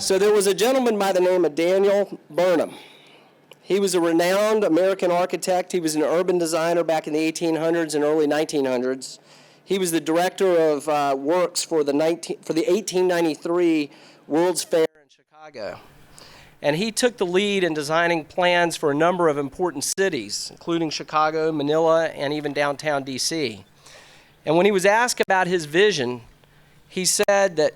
So there was a gentleman by the name of Daniel Burnham. He was a renowned American architect. He was an urban designer back in the 1800s and early 1900s. He was the director of works for the 1893 World's Fair in Chicago. And he took the lead in designing plans for a number of important cities, including Chicago, Manila, and even downtown D.C. And when he was asked about his vision, he said that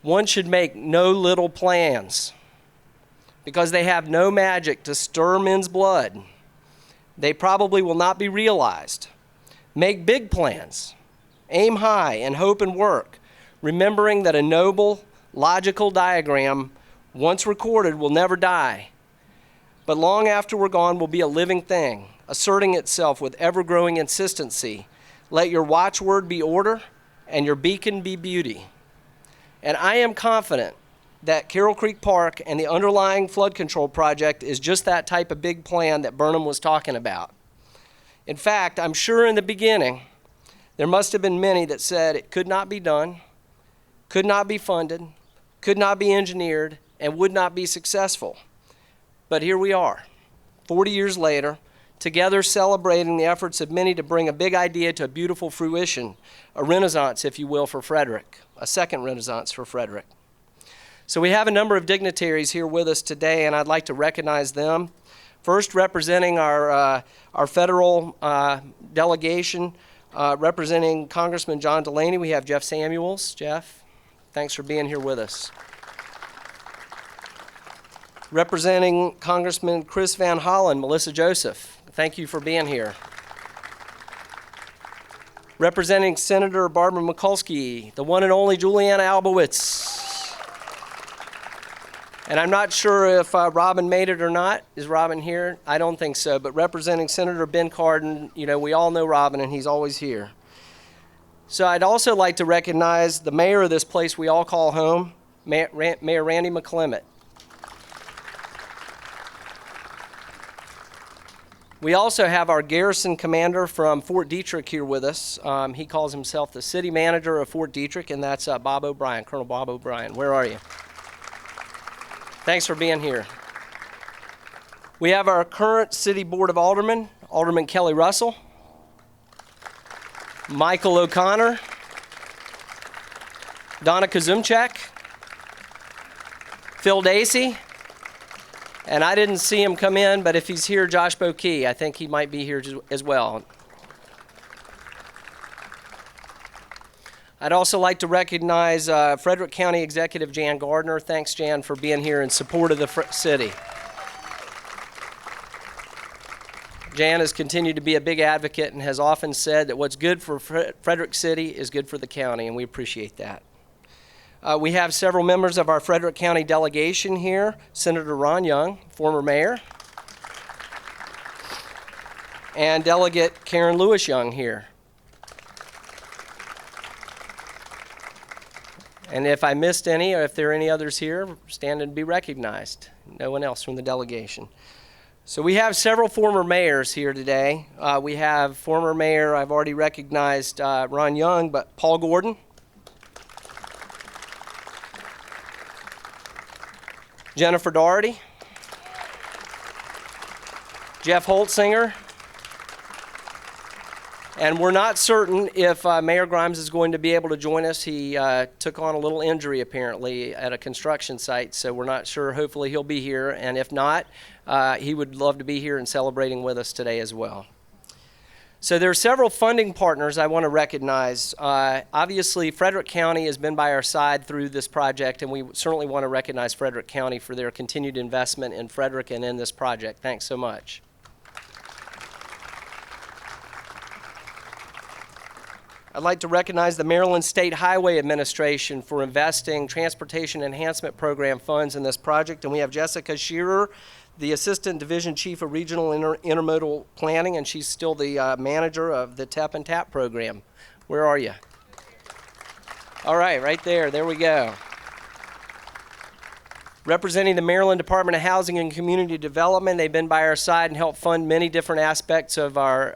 one should make no little plans because they have no magic to stir men's blood. They probably will not be realized. Make big plans, aim high, and hope and work, remembering that a noble, logical diagram, once recorded, will never die, but long after we're gone will be a living thing, asserting itself with ever-growing insistency. Let your watchword be order, and your beacon be beauty. And I am confident that Carroll Creek Park and the underlying flood control project is just that type of big plan that Burnham was talking about. In fact, I'm sure in the beginning, there must have been many that said it could not be done, could not be funded, could not be engineered, and would not be successful. But here we are, 40 years later, together celebrating the efforts of many to bring a big idea to a beautiful fruition, a renaissance, if you will, for Frederick, a second renaissance for Frederick. So we have a number of dignitaries here with us today, and I'd like to recognize them. First, representing our federal delegation, representing Congressman John Delaney, we have Jeff Samuels. Jeff, thanks for being here with us. Representing Congressman Chris Van Hollen, Melissa Joseph, thank you for being here. Representing Senator Barbara Mikulski, the one and only Juliana Albowitz. And I'm not sure if Robin made it or not. Is Robin here? I don't think so. But representing Senator Ben Cardin, you know, we all know Robin, and he's always here. So I'd also like to recognize the mayor of this place we all call home, Mayor Randy McClement. We also have our garrison commander from Fort Detrick here with us. He calls himself the city manager of Fort Detrick, and that's Bob O'Brien, Colonel Bob O'Brien. Where are you? Thanks for being here. We have our current City Board of Aldermen, Alderman Kelly Russell, Michael O'Connor, Donna Kazumchak, Phil Dacey, and I didn't see him come in, but if he's here, Josh Bokey, I think he might be here as well. I'd also like to recognize Frederick County Executive Jan Gardner. Thanks, Jan, for being here in support of the city. Jan has continued to be a big advocate and has often said that what's good for Frederick City is good for the county, and we appreciate that. We have several members of our Frederick County delegation here. Senator Ron Young, former mayor, and Delegate Karen Lewis Young here. And if I missed any, or if there are any others here, stand and be recognized. No one else from the delegation. So we have several former mayors here today. We have former mayor, I've already recognized Ron Young, but Paul Gordon. Jennifer Doherty. Jeff Holtzinger. And we're not certain if Mayor Grimes is going to be able to join us. He took on a little injury apparently at a construction site, so we're not sure. Hopefully he'll be here, and if not, he would love to be here and celebrating with us today as well. So there are several funding partners I want to recognize. Obviously, Frederick County has been by our side through this project, and we certainly want to recognize Frederick County for their continued investment in Frederick and in this project. Thanks so much. I'd like to recognize the Maryland State Highway Administration for investing Transportation Enhancement Program funds in this project. And we have Jessica Shearer, the Assistant Division Chief of Regional Intermodal Planning, and she's still the manager of the TEP and TAP program. Where are you? All right, right there. There we go. Representing the Maryland Department of Housing and Community Development, they've been by our side and helped fund many different aspects of our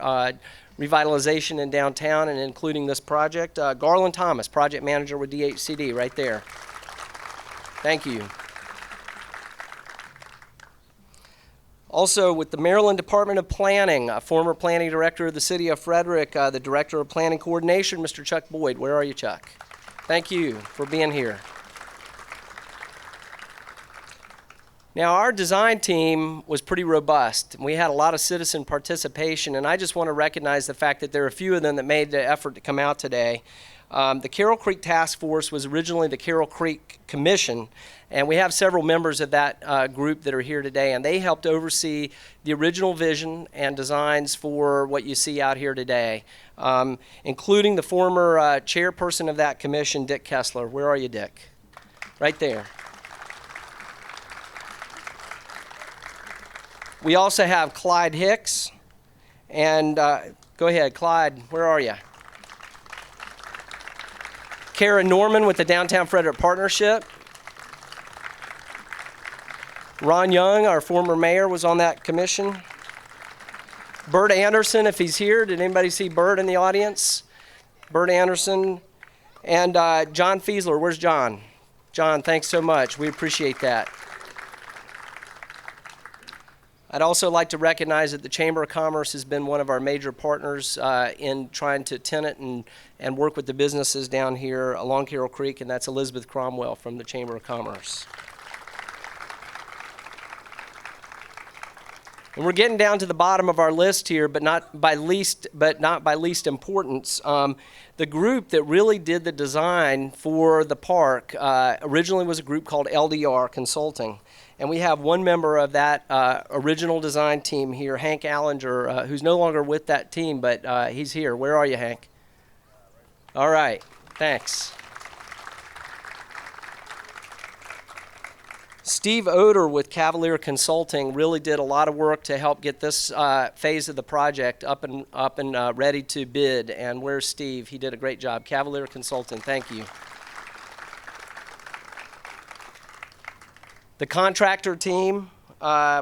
revitalization in downtown, and including this project. Garland Thomas, project manager with DHCD, right there. Thank you. Also, with the Maryland Department of Planning, a former planning director of the city of Frederick, the director of planning coordination, Mr. Chuck Boyd. Where are you, Chuck? Thank you for being here. Now, our design team was pretty robust. We had a lot of citizen participation, and I just want to recognize the fact that there are a few of them that made the effort to come out today. The Carroll Creek Task Force was originally the Carroll Creek Commission, and we have several members of that group that are here today, and they helped oversee the original vision and designs for what you see out here today, including the former chairperson of that commission, Dick Kessler. Where are you, Dick? Right there. We also have Clyde Hicks, and go ahead, Clyde, where are you? Kara Norman with the Downtown Frederick Partnership. Ron Young, our former mayor, was on that commission. Bert Anderson, if he's here. Did anybody see Bert in the audience? Bert Anderson. And John Fiesler. Where's John? John, thanks so much. We appreciate that. I'd also like to recognize that the Chamber of Commerce has been one of our major partners in trying to tenant and work with the businesses down here along Carroll Creek, and that's Elizabeth Cromwell from the Chamber of Commerce. And we're getting down to the bottom of our list here, but not by least importance. The group that really did the design for the park originally was a group called LDR Consulting. And we have one member of that original design team here, Hank Allinger, who's no longer with that team, but he's here. Where are you, Hank? All right, thanks. Steve Oder with Cavalier Consulting really did a lot of work to help get this phase of the project up and ready to bid. And where's Steve? He did a great job. Cavalier Consulting, thank you. The contractor team,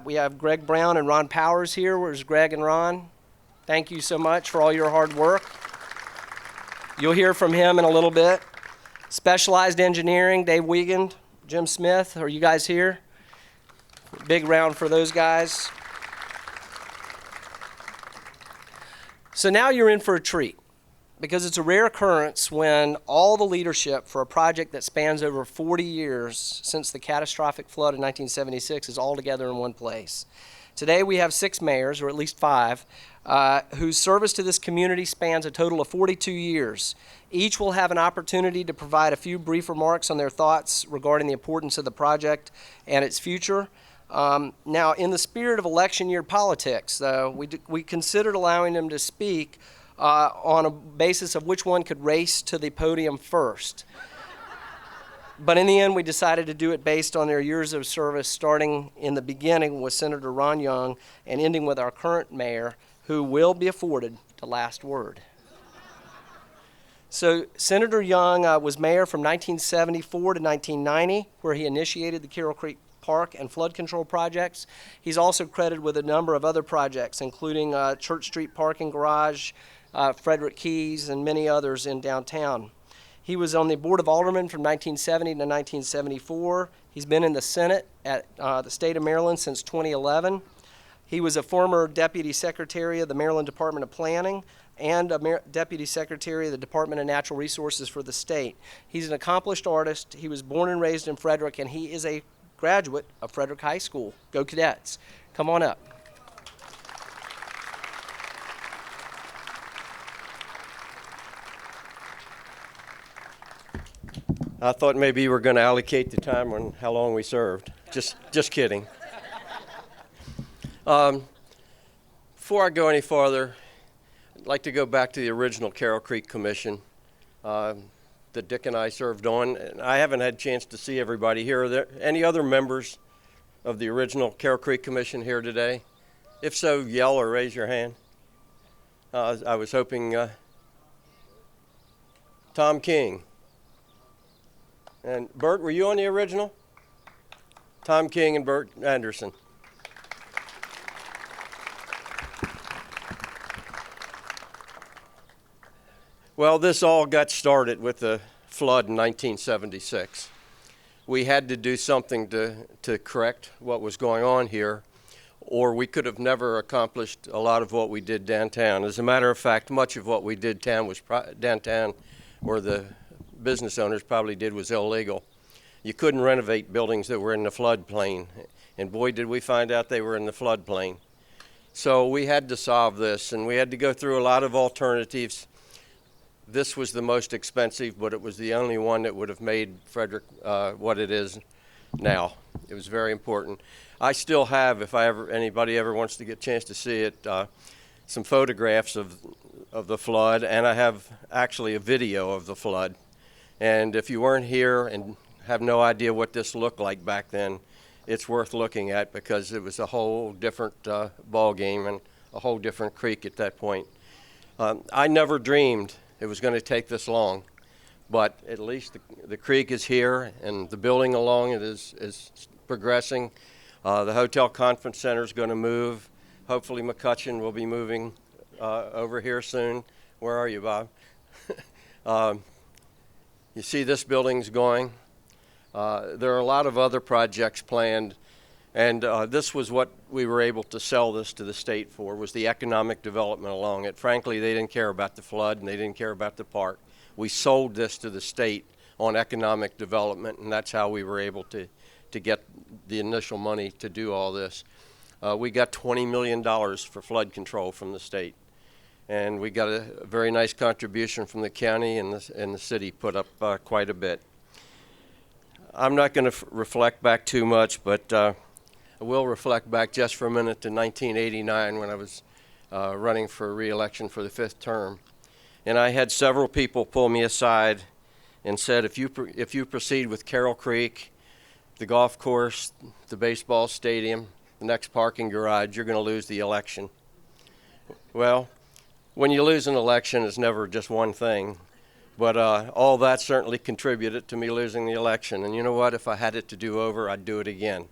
we have Greg Brown and Ron Powers here. Where's Greg and Ron? Thank you so much for all your hard work. You'll hear from him in a little bit. Specialized Engineering, Dave Wiegand, Jim Smith, are you guys here? Big round for those guys. So now you're in for a treat, because it's a rare occurrence when all the leadership for a project that spans over 40 years since the catastrophic flood of 1976 is all together in one place. Today we have 6 mayors, or at least 5, whose service to this community spans a total of 42 years. Each will have an opportunity to provide a few brief remarks on their thoughts regarding the importance of the project and its future. Now, in the spirit of election year politics, though, we considered allowing them to speak on a basis of which one could race to the podium first. But in the end, we decided to do it based on their years of service, starting in the beginning with Senator Ron Young and ending with our current mayor, who will be afforded the last word. So Senator Young was mayor from 1974 to 1990, where he initiated the Carroll Creek Park and flood control projects. He's also credited with a number of other projects, including Church Street Parking Garage, Frederick Keys, and many others in downtown. He was on the Board of Aldermen from 1970 to 1974. He's been in the Senate at the state of Maryland since 2011. He was a former Deputy Secretary of the Maryland Department of Planning and a Deputy Secretary of the Department of Natural Resources for the state. He's an accomplished artist. He was born and raised in Frederick, and he is a graduate of Frederick High School. Go Cadets. Come on up. I thought maybe you were going to allocate the time on how long we served. Just kidding. Before I go any farther, I'd like to go back to the original Carroll Creek Commission that Dick and I served on. I haven't had a chance to see everybody here. Are there any other members of the original Carroll Creek Commission here today? If so, yell or raise your hand. I was hoping Tom King. And Bert, were you on the original? Tom King and Bert Anderson. Well, this all got started with the flood in 1976. we had to do something to correct what was going on here, or we could have never accomplished a lot of what we did downtown. As a matter of fact, much of what we did downtown, or the business owners probably did, was illegal. You couldn't renovate buildings that were in the floodplain, and boy, did we find out they were in the floodplain. So we had to solve this, and we had to go through a lot of alternatives. This was the most expensive, but it was the only one that would have made Frederick what it is now. It was very important. I still have, if anybody ever wants to get a chance to see it, some photographs of the flood, and I have actually a video of the flood. And if you weren't here and have no idea what this looked like back then, it's worth looking at, because it was a whole different ball game and a whole different creek at that point. I never dreamed it was going to take this long, but at least the creek is here, and the building along it is progressing. The hotel conference center is going to move. Hopefully McCutcheon will be moving over here soon. Where are you, Bob? You see this building's going. There are a lot of other projects planned, and this was what we were able to sell this to the state for, was the economic development along it. Frankly, they didn't care about the flood, and they didn't care about the park. We sold this to the state on economic development, and that's how we were able to get the initial money to do all this. We got $20 million for flood control from the state, and we got a very nice contribution from the county, and the city put up quite a bit. I'm not going to reflect back too much, but I will reflect back just for a minute to 1989, when I was running for re-election for the 5th term. And I had several people pull me aside and said, if you proceed with Carroll Creek, the golf course, the baseball stadium, the next parking garage, you're going to lose the election. Well, when you lose an election, it's never just one thing. But all that certainly contributed to me losing the election. And you know what? If I had it to do over, I'd do it again.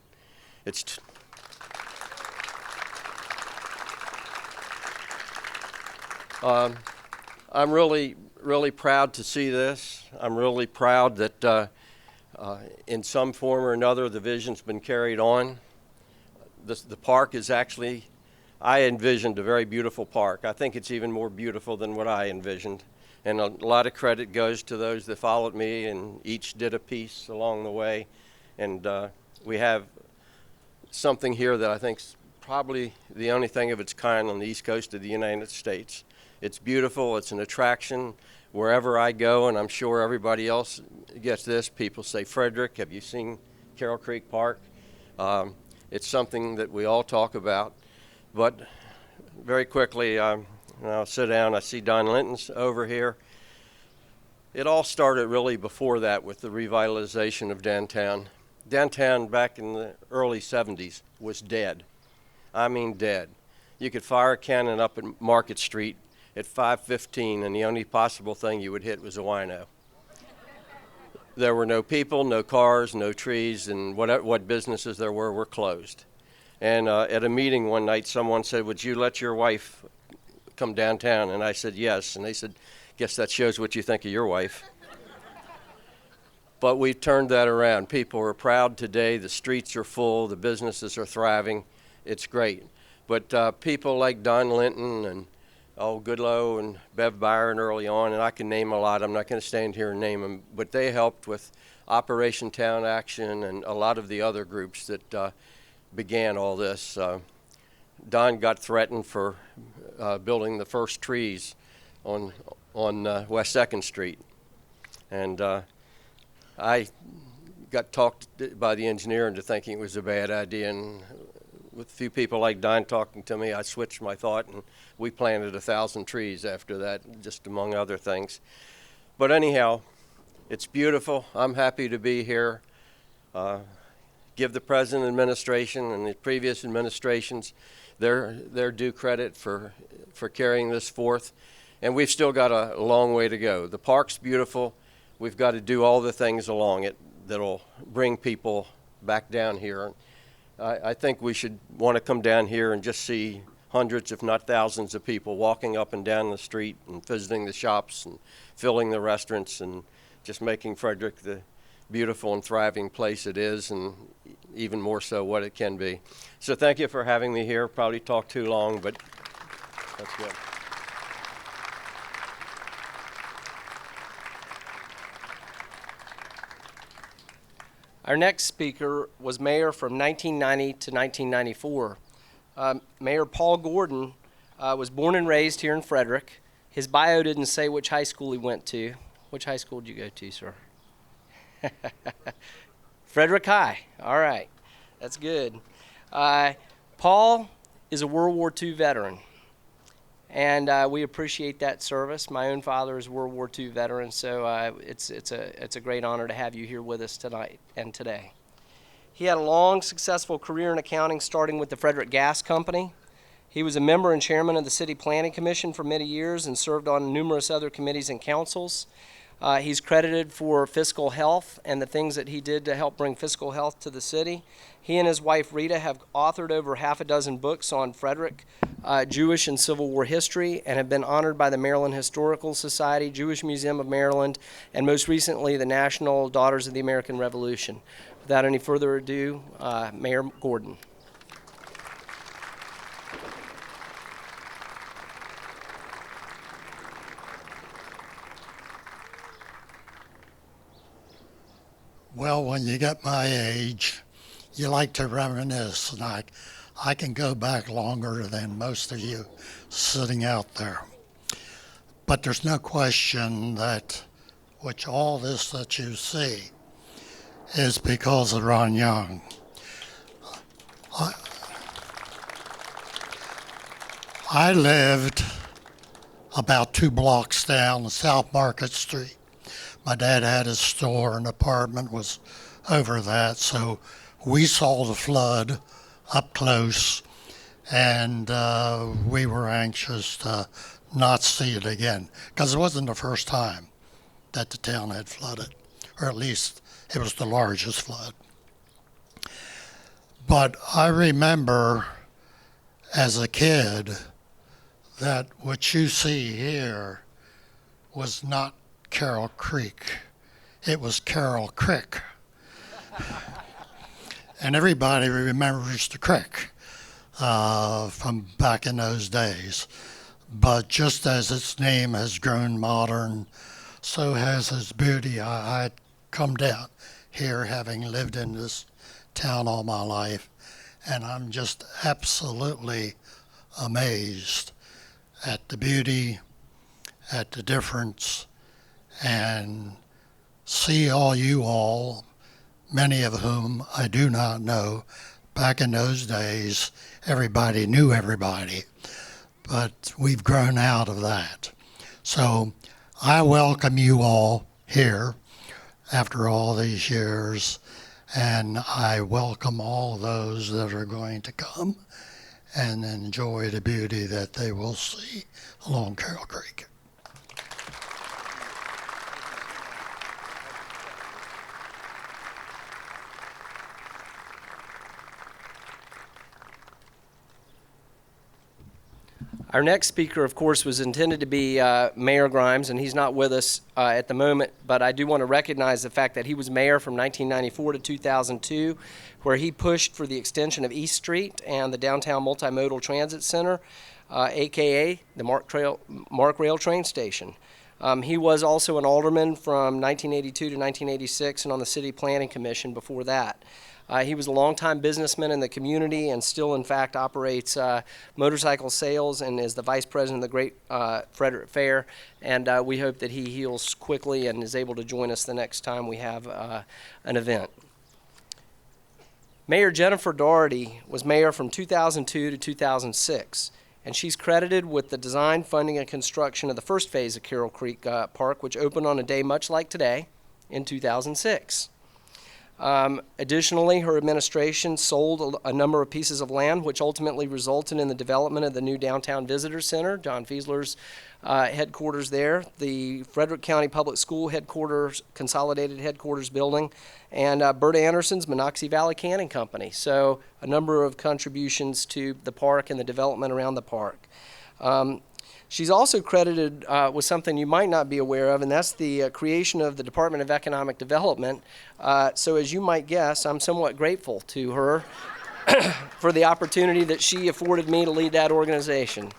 I'm really, really proud to see this. I'm really proud that in some form or another, the vision's been carried on. The park is actually, I envisioned a very beautiful park. I think it's even more beautiful than what I envisioned. And a lot of credit goes to those that followed me, and each did a piece along the way. And we have something here that I think is probably the only thing of its kind on the east coast of the United States. It's beautiful. It's an attraction wherever I go, and I'm sure everybody else gets this. People say, Frederick, have you seen Carroll Creek Park? It's something that we all talk about. But very quickly, I'll sit down. I see Don Linton's over here. It all started really before that with the revitalization of downtown. Downtown back in the early 70s was dead. I mean dead. You could fire a cannon up at Market Street at 5:15, and the only possible thing you would hit was a wino. There were no people, no cars, no trees, and what businesses there were closed. And at a meeting one night, someone said, would you let your wife come downtown? And I said yes, and they said, guess that shows what you think of your wife. But we turned that around. People are proud today. The streets are full. The businesses are thriving. It's great. But people like Don Linton and Goodlow and Bev Byron early on, and I can name a lot. I'm not going to stand here and name them, but they helped with Operation Town Action and a lot of the other groups that began all this. Don got threatened for building the first trees on West 2nd Street. And I got talked by the engineer into thinking it was a bad idea. And with a few people like Don talking to me, I switched my thought, and we planted 1,000 trees after that, just among other things. But anyhow, it's beautiful. I'm happy to be here. Give the present administration and the previous administrations their due credit for carrying this forth. And we've still got a long way to go. The park's beautiful. We've got to do all the things along it that'll bring people back down here. I think we should want to come down here and just see hundreds, if not thousands, of people walking up and down the street and visiting the shops and filling the restaurants and just making Frederick beautiful and thriving place it is, and even more so what it can be. So thank you for having me here. Probably talked too long, but that's good. Our next speaker was mayor from 1990 to 1994. Mayor Paul Gordon was born and raised here in Frederick. His bio didn't say which high school he went to. Which high school did you go to, sir? Frederick High. All right. That's good. Paul is a World War II veteran, and we appreciate that service. My own father is a World War II veteran, so it's a great honor to have you here with us tonight and today. He had a long, successful career in accounting, starting with the Frederick Gas Company. He was a member and chairman of the City Planning Commission for many years and served on numerous other committees and councils. He's credited for fiscal health and the things that he did to help bring fiscal health to the city. He and his wife Rita have authored over half a dozen books on Frederick, Jewish and Civil War history, and have been honored by the Maryland Historical Society, Jewish Museum of Maryland, and most recently the National Daughters of the American Revolution. Without any further ado, Mayor Gordon. Well, when you get my age, you like to reminisce, and I can go back longer than most of you sitting out there. But there's no question that all this that you see is because of Ron Young. I lived about 2 blocks down South Market Street. My dad had his store, and the apartment was over that, so we saw the flood up close, and we were anxious to not see it again, because it wasn't the first time that the town had flooded, or at least it was the largest flood. But I remember as a kid that what you see here was not Carroll Creek. It was Carroll Creek. And everybody remembers the creek from back in those days. But just as its name has grown modern, so has its beauty. I come down here having lived in this town all my life, and I'm just absolutely amazed at the beauty, at the difference, and see you all, many of whom I do not know. Back in those days, everybody knew everybody, but we've grown out of that. So I welcome you all here after all these years, and I welcome all those that are going to come and enjoy the beauty that they will see along Carroll Creek. Our next speaker, of course, was intended to be Mayor Grimes, and he's not with us at the moment, but I do want to recognize the fact that he was mayor from 1994 to 2002, where he pushed for the extension of East Street and the Downtown Multimodal Transit Center, a.k.a. the Mark Rail Train Station. He was also an alderman from 1982 to 1986 and on the City Planning Commission before that. He was a longtime businessman in the community and still, in fact, operates motorcycle sales and is the vice president of the Great Frederick Fair. And we hope that he heals quickly and is able to join us the next time we have an event. Mayor Jennifer Doherty was mayor from 2002 to 2006. And she's credited with the design, funding, and construction of the first phase of Carroll Creek Park, which opened on a day much like today in 2006. Additionally, her administration sold a number of pieces of land, which ultimately resulted in the development of the new Downtown Visitor Center, John Fiesler's headquarters there, the Frederick County Public School headquarters, consolidated headquarters building, and Bert Anderson's Monocacy Valley Canning Company. So a number of contributions to the park and the development around the park. She's also credited with something you might not be aware of, and that's the creation of the Department of Economic Development. So as you might guess, I'm somewhat grateful to her for the opportunity that she afforded me to lead that organization.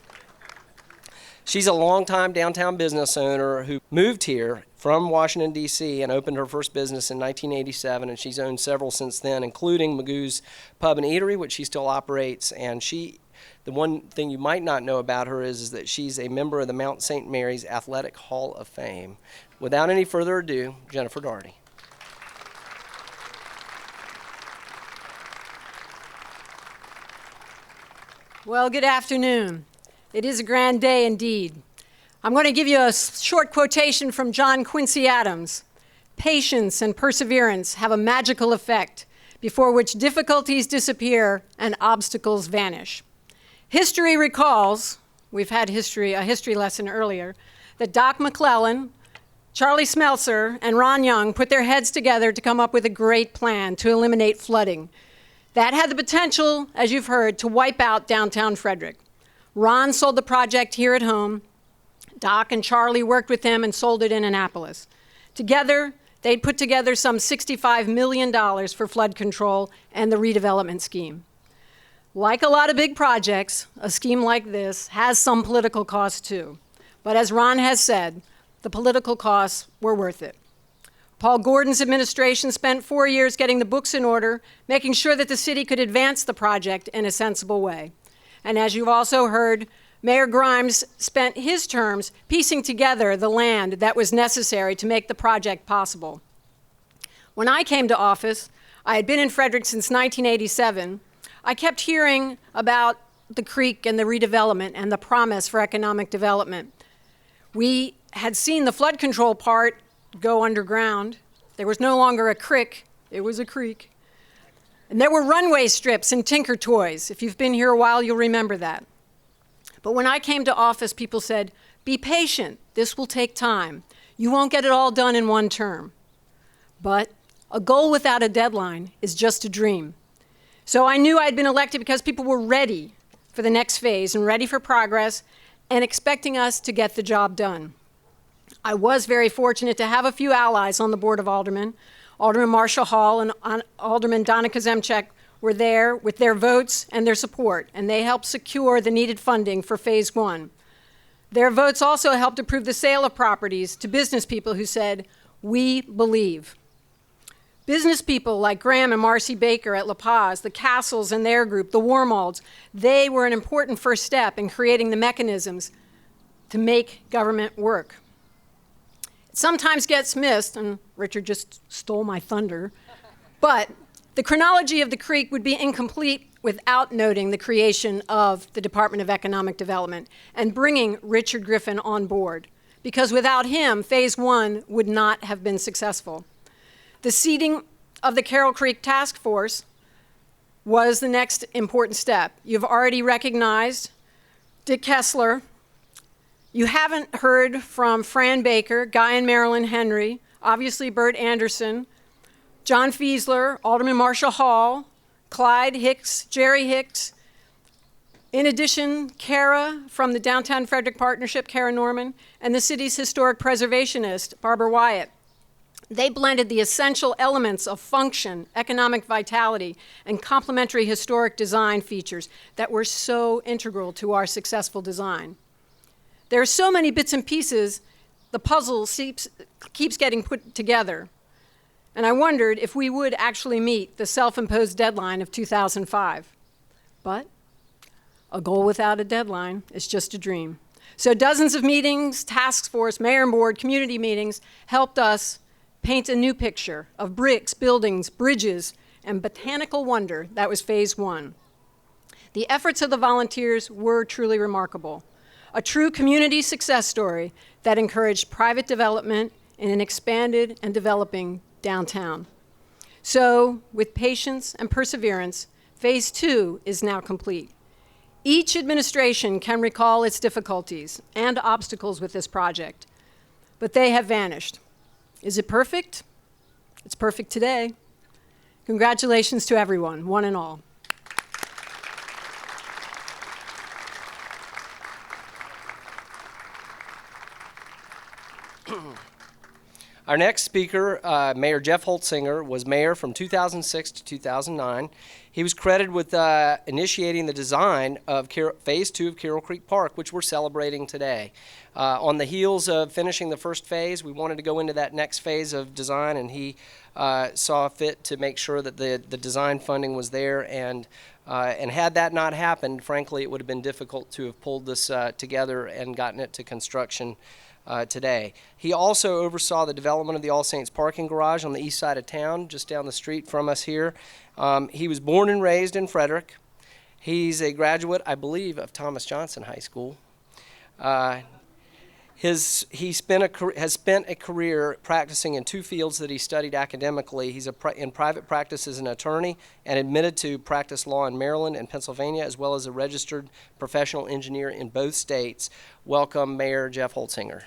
She's a longtime downtown business owner who moved here from Washington, D.C. and opened her first business in 1987, and she's owned several since then, including Magoo's Pub and Eatery, which she still operates. And the one thing you might not know about her is that she's a member of the Mount St. Mary's Athletic Hall of Fame. Without any further ado, Jennifer Daugherty. Well, good afternoon. It is a grand day indeed. I'm going to give you a short quotation from John Quincy Adams. Patience and perseverance have a magical effect before which difficulties disappear and obstacles vanish. History recalls, we've had a history lesson earlier, that Doc McClellan, Charlie Smeltzer, and Ron Young put their heads together to come up with a great plan to eliminate flooding. That had the potential, as you've heard, to wipe out downtown Frederick. Ron sold the project here at home. Doc and Charlie worked with him and sold it in Annapolis. Together, they'd put together some $65 million for flood control and the redevelopment scheme. Like a lot of big projects, a scheme like this has some political costs too. But as Ron has said, the political costs were worth it. Paul Gordon's administration spent 4 years getting the books in order, making sure that the city could advance the project in a sensible way. And as you've also heard, Mayor Grimes spent his terms piecing together the land that was necessary to make the project possible. When I came to office, I had been in Frederick since 1987. I kept hearing about the creek and the redevelopment and the promise for economic development. We had seen the flood control part go underground. There was no longer a crick, it was a creek. And there were runway strips and Tinker Toys. If you've been here a while, you'll remember that. But when I came to office, people said, be patient, this will take time. You won't get it all done in one term. But a goal without a deadline is just a dream. So I knew I'd been elected because people were ready for the next phase and ready for progress and expecting us to get the job done. I was very fortunate to have a few allies on the Board of Aldermen. Alderman Marshall Hall and Alderman Donna Kazemchek were there with their votes and their support, and they helped secure the needed funding for Phase 1. Their votes also helped approve the sale of properties to business people who said, we believe. Business people like Graham and Marcy Baker at La Paz, the Castles and their group, the Warmalds, they were an important first step in creating the mechanisms to make government work. It sometimes gets missed, and Richard just stole my thunder, but the chronology of the creek would be incomplete without noting the creation of the Department of Economic Development and bringing Richard Griffin on board, because without him, Phase 1 would not have been successful. The seating of the Carroll Creek Task Force was the next important step. You've already recognized Dick Kessler. You haven't heard from Fran Baker, Guy and Marilyn Henry, obviously Bert Anderson, John Fiesler, Alderman Marshall Hall, Clyde Hicks, Jerry Hicks. In addition, Kara from the Downtown Frederick Partnership, Kara Norman, and the city's historic preservationist, Barbara Wyatt. They blended the essential elements of function, economic vitality, and complementary historic design features that were so integral to our successful design. There are so many bits and pieces, the puzzle keeps getting put together. And I wondered if we would actually meet the self-imposed deadline of 2005. But a goal without a deadline is just a dream. So dozens of meetings, task force, mayor and board, community meetings helped us paint a new picture of bricks, buildings, bridges, and botanical wonder. That was Phase 1. The efforts of the volunteers were truly remarkable. A true community success story that encouraged private development in an expanded and developing downtown. So, with patience and perseverance, Phase 2 is now complete. Each administration can recall its difficulties and obstacles with this project, but they have vanished. Is it perfect? It's perfect today. Congratulations to everyone, one and all. Our next speaker, Mayor Jeff Holtzinger, was mayor from 2006 to 2009. He was credited with initiating the design of Phase 2 of Carroll Creek Park, which we're celebrating today. On the heels of finishing the first phase, we wanted to go into that next phase of design, and he saw fit to make sure that the design funding was there. And had that not happened, frankly, it would have been difficult to have pulled this together and gotten it to construction today. He also oversaw the development of the All Saints parking garage on the east side of town, just down the street from us here. He was born and raised in Frederick. He's a graduate, I believe, of Thomas Johnson High School. He has spent a career practicing in two fields that he studied academically. He's in private practice as an attorney and admitted to practice law in Maryland and Pennsylvania, as well as a registered professional engineer in both states. Welcome, Mayor Jeff Holtzinger.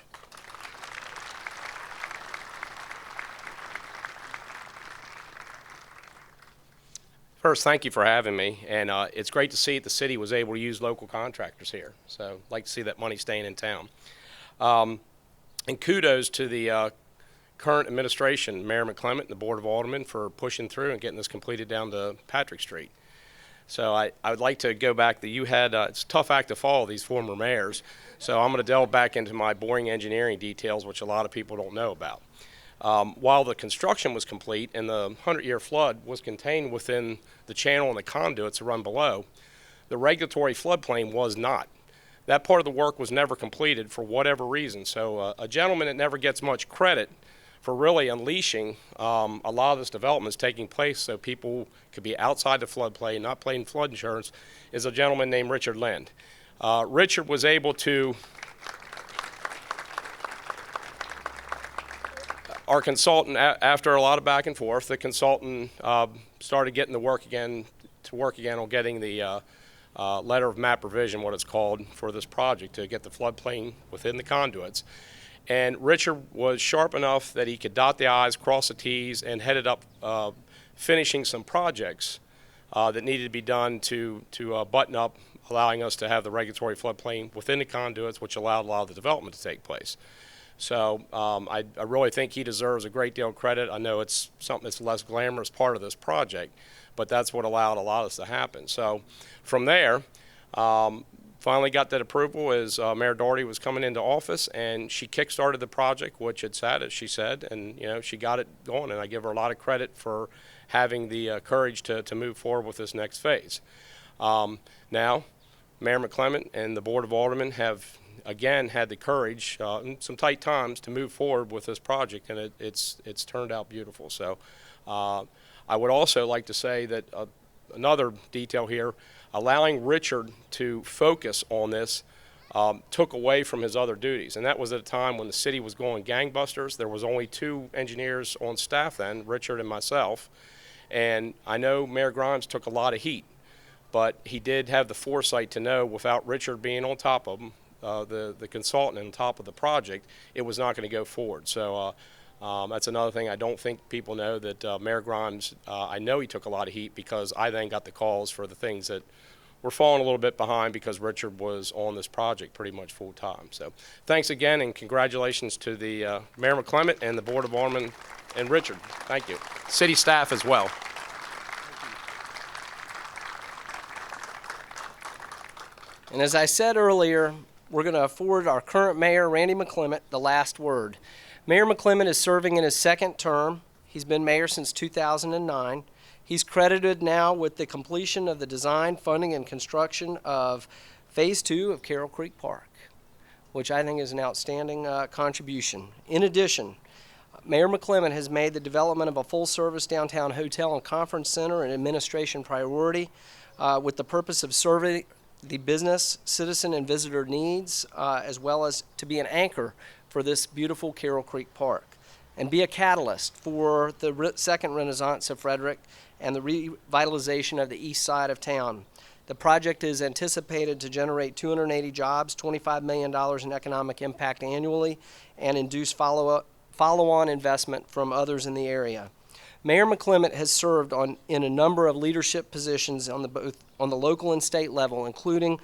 First, thank you for having me, and it's great to see that the city was able to use local contractors here. So I'd like to see that money staying in town. And kudos to the current administration, Mayor McClement and the Board of Aldermen, for pushing through and getting this completed down to Patrick Street. So I would like to go back that you had, it's a tough act to follow, these former mayors. So I'm going to delve back into my boring engineering details, which a lot of people don't know about. While the construction was complete and the 100-year flood was contained within the channel and the conduits that run below, the regulatory floodplain was not. That part of the work was never completed for whatever reason. So a gentleman that never gets much credit for really unleashing a lot of this development is taking place so people could be outside the floodplain, not paying flood insurance, is a gentleman named Richard Lind. Richard was able to, our consultant, after a lot of back and forth, the consultant started getting to work again on getting the letter of map revision, what it's called, for this project to get the floodplain within the conduits. And Richard was sharp enough that he could dot the I's, cross the T's, and headed up finishing some projects that needed to be done to button up, allowing us to have the regulatory floodplain within the conduits, which allowed a lot of the development to take place. So I really think he deserves a great deal of credit. I know it's something that's a less glamorous part of this project, but that's what allowed a lot of this to happen. So from there, finally got that approval as Mayor Doherty was coming into office, and she kick-started the project, which had sat, as she said, and she got it going, and I give her a lot of credit for having the courage to move forward with this next phase. Now, Mayor McClement and the Board of Aldermen have again had the courage in some tight times to move forward with this project, and it's turned out beautiful. So I would also like to say that another detail here, allowing Richard to focus on this took away from his other duties, and that was at a time when the city was going gangbusters. There was only 2 engineers on staff then, Richard and myself, and I know Mayor Grimes took a lot of heat, but he did have the foresight to know, without Richard being on top of him, the consultant on top of the project, it was not going to go forward. So that's another thing I don't think people know, that Mayor Grimes, I know he took a lot of heat because I then got the calls for the things that were falling a little bit behind because Richard was on this project pretty much full time. So thanks again, and congratulations to the Mayor McClement and the Board of Aldermen and Richard. Thank you. City staff as well. And as I said earlier, we're going to afford our current mayor, Randy McClement, the last word. Mayor McClement is serving in his second term. He's been mayor since 2009. He's credited now with the completion of the design, funding, and construction of Phase 2 of Carroll Creek Park, which I think is an outstanding contribution. In addition, Mayor McClement has made the development of a full-service downtown hotel and conference center an administration priority with the purpose of serving the business, citizen, and visitor needs, as well as to be an anchor for this beautiful Carroll Creek Park and be a catalyst for the second renaissance of Frederick and the revitalization of the east side of town. The project is anticipated to generate 280 jobs, $25 million in economic impact annually, and induce follow-on investment from others in the area. Mayor McClement has served in a number of leadership positions on the local and state level, including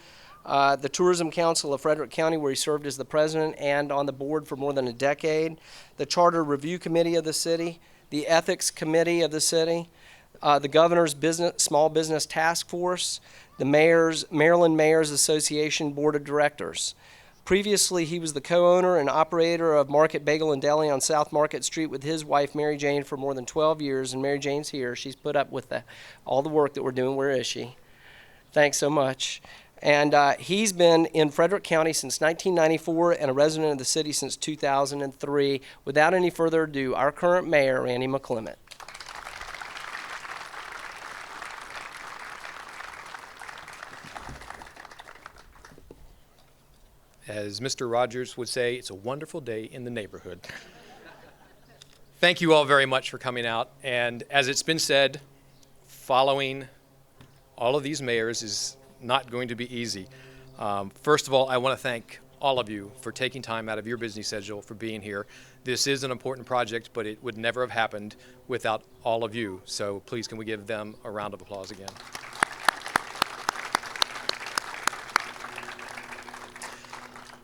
the Tourism Council of Frederick County, where he served as the president and on the board for more than a decade, the Charter Review Committee of the city, the Ethics Committee of the city, the Governor's Small Business Task Force, the Maryland Mayors Association Board of Directors. Previously, he was the co-owner and operator of Market Bagel and Deli on South Market Street with his wife, Mary Jane, for more than 12 years, and Mary Jane's here. She's put up with all the work that we're doing. Where is she? Thanks so much. And he's been in Frederick County since 1994 and a resident of the city since 2003. Without any further ado, our current mayor, Randy McClement. As Mr. Rogers would say, it's a wonderful day in the neighborhood. Thank you all very much for coming out. And as it's been said, following all of these mayors is not going to be easy. First of all, I want to thank all of you for taking time out of your busy schedule for being here. This is an important project, but it would never have happened without all of you. So please, can we give them a round of applause again?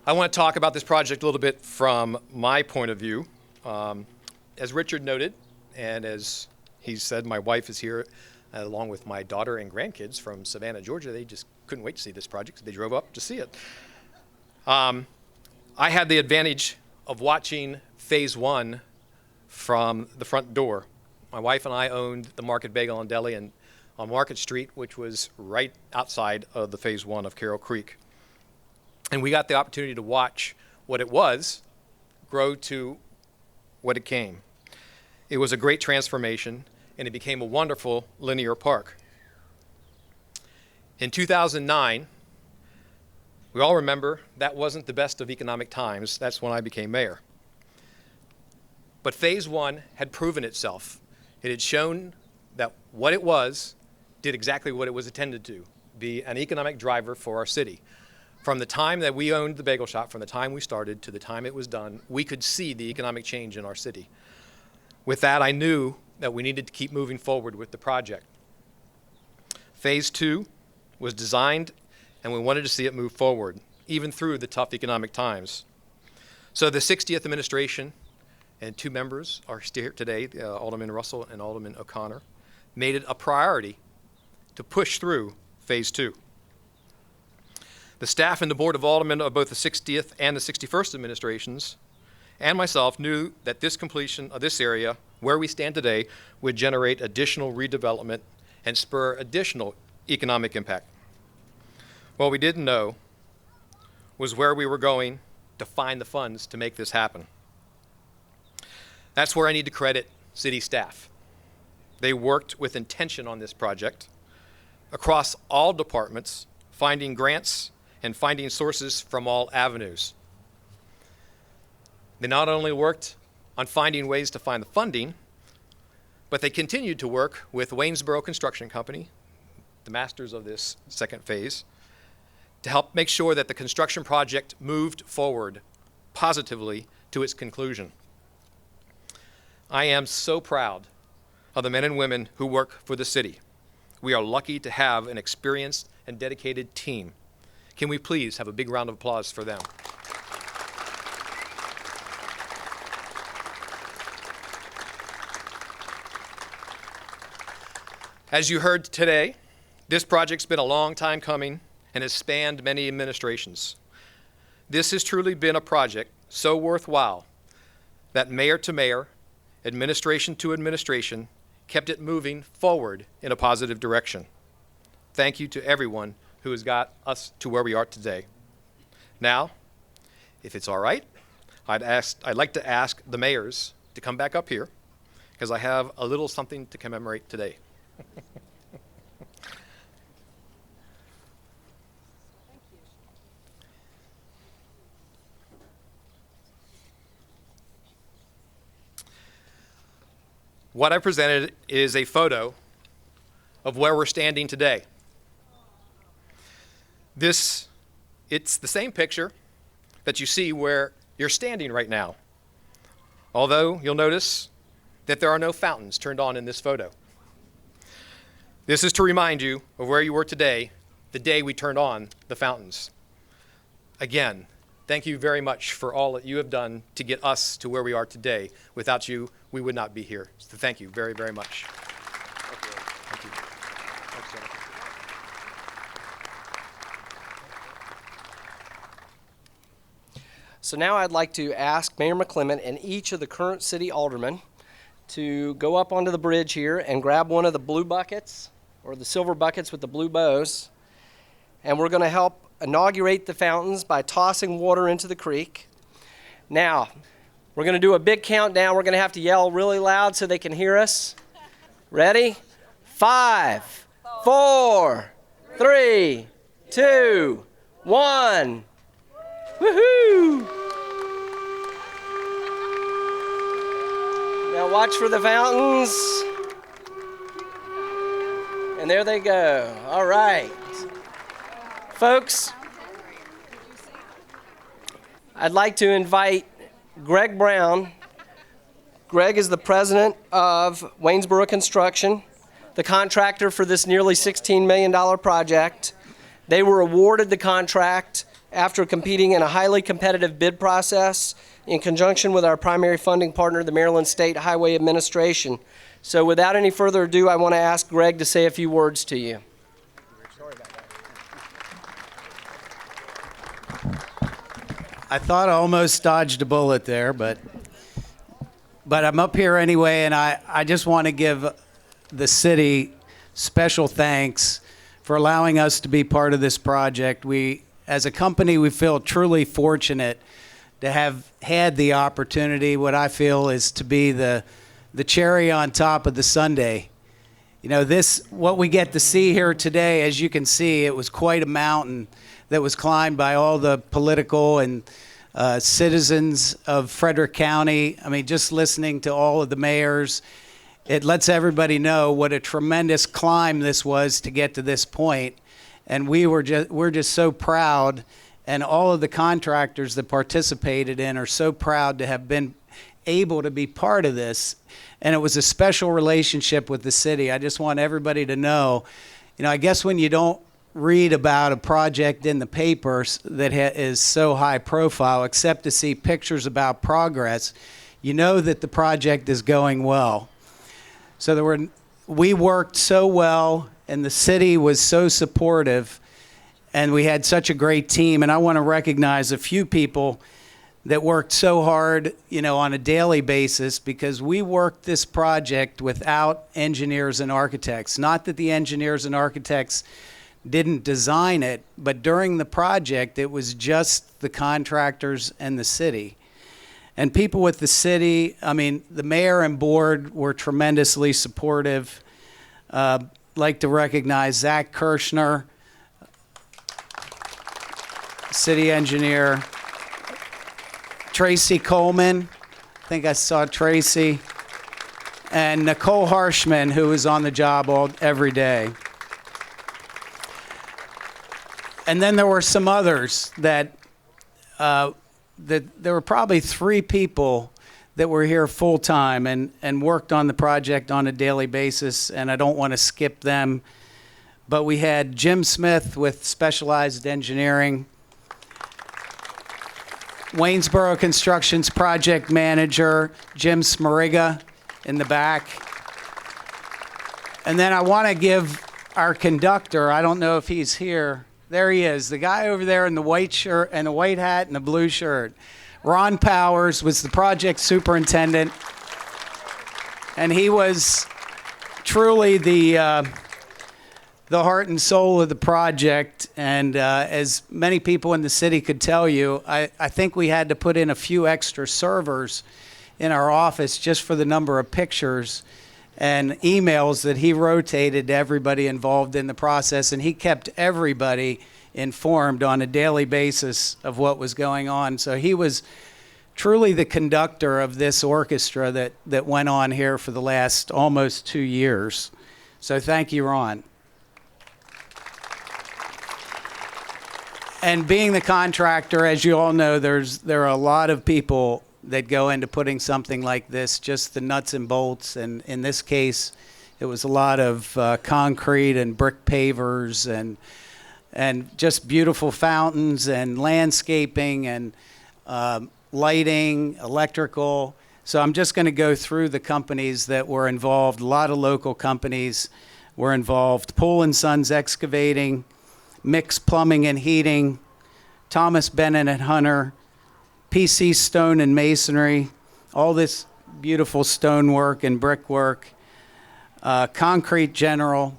I want to talk about this project a little bit from my point of view. As Richard noted, and as he said, my wife is here along with my daughter and grandkids from Savannah, Georgia. They just couldn't wait to see this project, so they drove up to see it. I had the advantage of watching phase one from the front door. My wife and I owned the Market Bagel and Deli on Market Street, which was right outside of the phase one of Carroll Creek. And we got the opportunity to watch what it was grow to what it came. It was a great transformation, and it became a wonderful linear park. In 2009, we all remember that wasn't the best of economic times. That's when I became mayor. But phase one had proven itself. It had shown that what it was did exactly what it was intended to, be an economic driver for our city. From the time that we owned the bagel shop, from the time we started to the time it was done, we could see the economic change in our city. With that, I knew that we needed to keep moving forward with the project. Phase two was designed, and we wanted to see it move forward, even through the tough economic times. So the 60th administration and two members are still here today, Alderman Russell and Alderman O'Connor, made it a priority to push through phase two. The staff and the Board of Aldermen of both the 60th and the 61st administrations and myself knew that this completion of this area, where we stand today, would generate additional redevelopment and spur additional economic impact. What we didn't know was where we were going to find the funds to make this happen. That's where I need to credit city staff. They worked with intention on this project across all departments, finding grants and finding sources from all avenues. They not only worked on finding ways to find the funding, but they continued to work with Waynesboro Construction Company, the masters of this second phase, to help make sure that the construction project moved forward positively to its conclusion. I am so proud of the men and women who work for the city. We are lucky to have an experienced and dedicated team. Can we please have a big round of applause for them? As you heard today, this project's been a long time coming and has spanned many administrations. This has truly been a project so worthwhile that mayor to mayor, administration to administration, kept it moving forward in a positive direction. Thank you to everyone who has got us to where we are today. Now, if it's all right, I'd like to ask the mayors to come back up here because I have a little something to commemorate today. What I presented is a photo of where we're standing today. It's the same picture that you see where you're standing right now. Although you'll notice that there are no fountains turned on in this photo. This is to remind you of where you were today the day we turned on the fountains. Again, thank you very much for all that you have done to get us to where we are today. Without you, we would not be here. So thank you very, very much. Thank you. Thanks, Jennifer. So now I'd like to ask Mayor McClement and each of the current city aldermen to go up onto the bridge here and grab one of the blue buckets, or the silver buckets with the blue bows, and we're going to help inaugurate the fountains by tossing water into the creek. Now, we're going to do a big countdown. We're going to have to yell really loud so they can hear us. Ready? 5, 4, 3, 2, 1. Woohoo! Now watch for the fountains. And there they go. All right. Folks, I'd like to invite Greg Brown. Greg is the president of Waynesboro Construction, the contractor for this nearly $16 million project. They were awarded the contract after competing in a highly competitive bid process in conjunction with our primary funding partner, the Maryland State Highway Administration. So without any further ado, I want to ask Greg to say a few words to you. I thought I almost dodged a bullet there, but I'm up here anyway, and I just want to give the city special thanks for allowing us to be part of this project. We, as a company, we feel truly fortunate to have had the opportunity, what I feel is to be the cherry on top of the sundae. You know, what we get to see here today, as you can see, it was quite a mountain that was climbed by all the political and citizens of Frederick County. I mean, just listening to all of the mayors, it lets everybody know what a tremendous climb this was to get to this point. And we're just so proud, and all of the contractors that participated in are so proud to have been able to be part of this. And it was a special relationship with the city. I just want everybody to know, you know, I guess when you don't read about a project in the papers that is so high profile, except to see pictures about progress, you know that the project is going well. So we worked so well, and the city was so supportive, and we had such a great team. And I want to recognize a few people that worked so hard, you know, on a daily basis, because we worked this project without engineers and architects. Not that the engineers and architects didn't design it, but during the project, it was just the contractors and the city. And people with the city, I mean, the mayor and board were tremendously supportive. Like to recognize Zach Kirshner, city engineer, Tracy Coleman, I think I saw Tracy, and Nicole Harshman, who was on the job every day. And then there were some others that there were probably 3 people that were here full time and worked on the project on a daily basis, and I don't want to skip them. But we had Jim Smith with Specialized Engineering, Waynesboro Construction's project manager, Jim Smariga, in the back. And then I want to give our conductor, I don't know if he's here. There he is, the guy over there in the white shirt and the white hat and the blue shirt. Ron Powers was the project superintendent, and he was truly the heart and soul of the project. And as many people in the city could tell you, I think we had to put in a few extra servers in our office just for the number of pictures and emails that he rotated to everybody involved in the process, and he kept everybody informed on a daily basis of what was going on. So he was truly the conductor of this orchestra that went on here for the last almost 2 years. So thank you, Ron. And being the contractor, as you all know, there are a lot of people that go into putting something like this, just the nuts and bolts. And in this case, it was a lot of concrete and brick pavers and just beautiful fountains and landscaping and lighting, electrical. So I'm just going to go through the companies that were involved. A lot of local companies were involved. Poole & Sons Excavating, Mix Plumbing and Heating, Thomas Bennett and Hunter, PC Stone and Masonry, all this beautiful stonework and brickwork, Concrete General.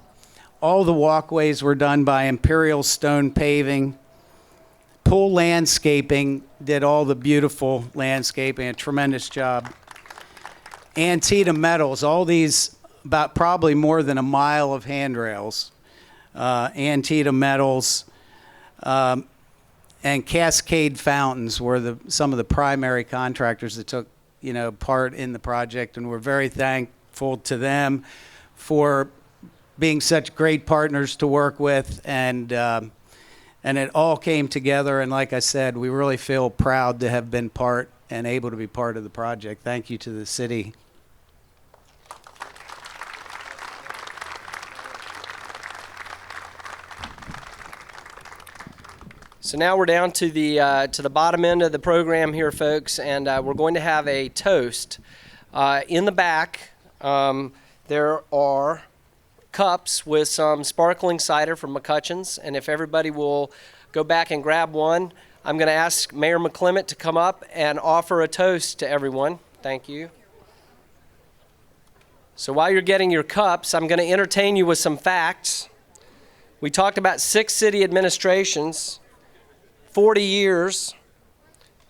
All the walkways were done by Imperial Stone Paving. Poole Landscaping did all the beautiful landscaping, a tremendous job. Antietam Metals, all these, about probably more than a mile of handrails. Antietam Metals, and Cascade Fountains were some of the primary contractors that took, part in the project, and we're very thankful to them for being such great partners to work with, and it all came together. And like I said, we really feel proud to have been part and able to be part of the project. Thank you to the city. So now we're down to the bottom end of the program here, folks, and we're going to have a toast. In the back, there are cups with some sparkling cider from McCutcheon's, and if everybody will go back and grab one, I'm going to ask Mayor McClement to come up and offer a toast to everyone. Thank you. So while you're getting your cups, I'm going to entertain you with some facts. We talked about 6 city administrations, 40 years,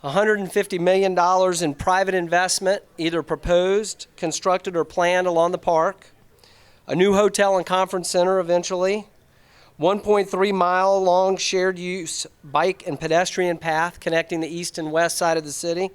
$150 million in private investment, either proposed, constructed, or planned along the park, a new hotel and conference center eventually, 1.3 mile long shared use bike and pedestrian path connecting the east and west side of the city,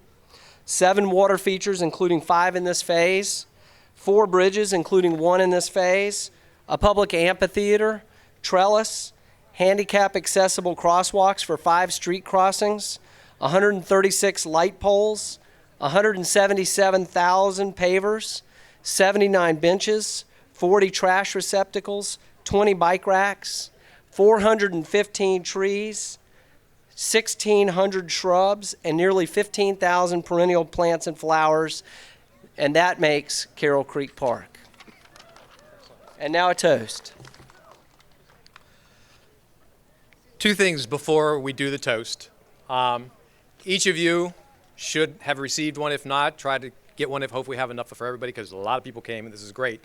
7 water features including 5 in this phase, 4 bridges including 1 in this phase, a public amphitheater, trellis, handicap accessible crosswalks for 5 street crossings, 136 light poles, 177,000 pavers, 79 benches, 40 trash receptacles, 20 bike racks, 415 trees, 1,600 shrubs, and nearly 15,000 perennial plants and flowers, and that makes Carroll Creek Park. And now a toast. 2 things before we do the toast. Each of you should have received one. If not, try to get one if hopefully we have enough for everybody, because a lot of people came and this is great.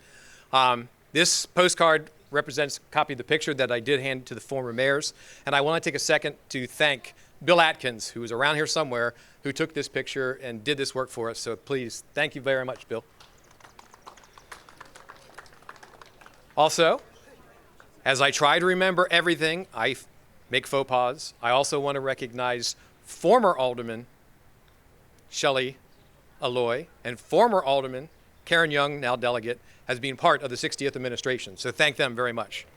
This postcard represents a copy of the picture that I did hand to the former mayors. And I want to take a second to thank Bill Atkins, who is around here somewhere, who took this picture and did this work for us. So please, thank you very much, Bill. Also, as I try to remember everything, I make faux pas. I also want to recognize former Alderman Shelley Alloy and former Alderman Karen Young, now delegate, has been part of the 60th administration. So thank them very much.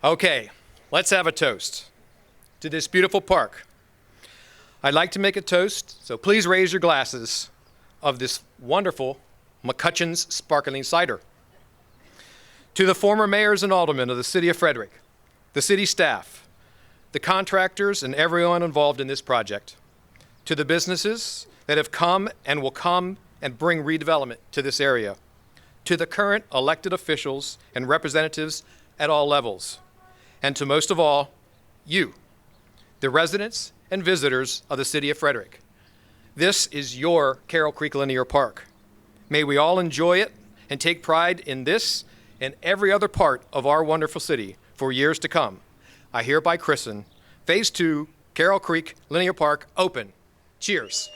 Okay, let's have a toast to this beautiful park. I'd like to make a toast, so please raise your glasses of this wonderful McCutcheon's sparkling cider. To the former mayors and aldermen of the city of Frederick, the city staff, the contractors, and everyone involved in this project. To the businesses that have come and will come and bring redevelopment to this area. To the current elected officials and representatives at all levels. And to most of all, you, the residents and visitors of the city of Frederick. This is your Carroll Creek Linear Park. May we all enjoy it and take pride in this and every other part of our wonderful city for years to come. I hereby christen Phase 2 Carroll Creek Linear Park open. Cheers.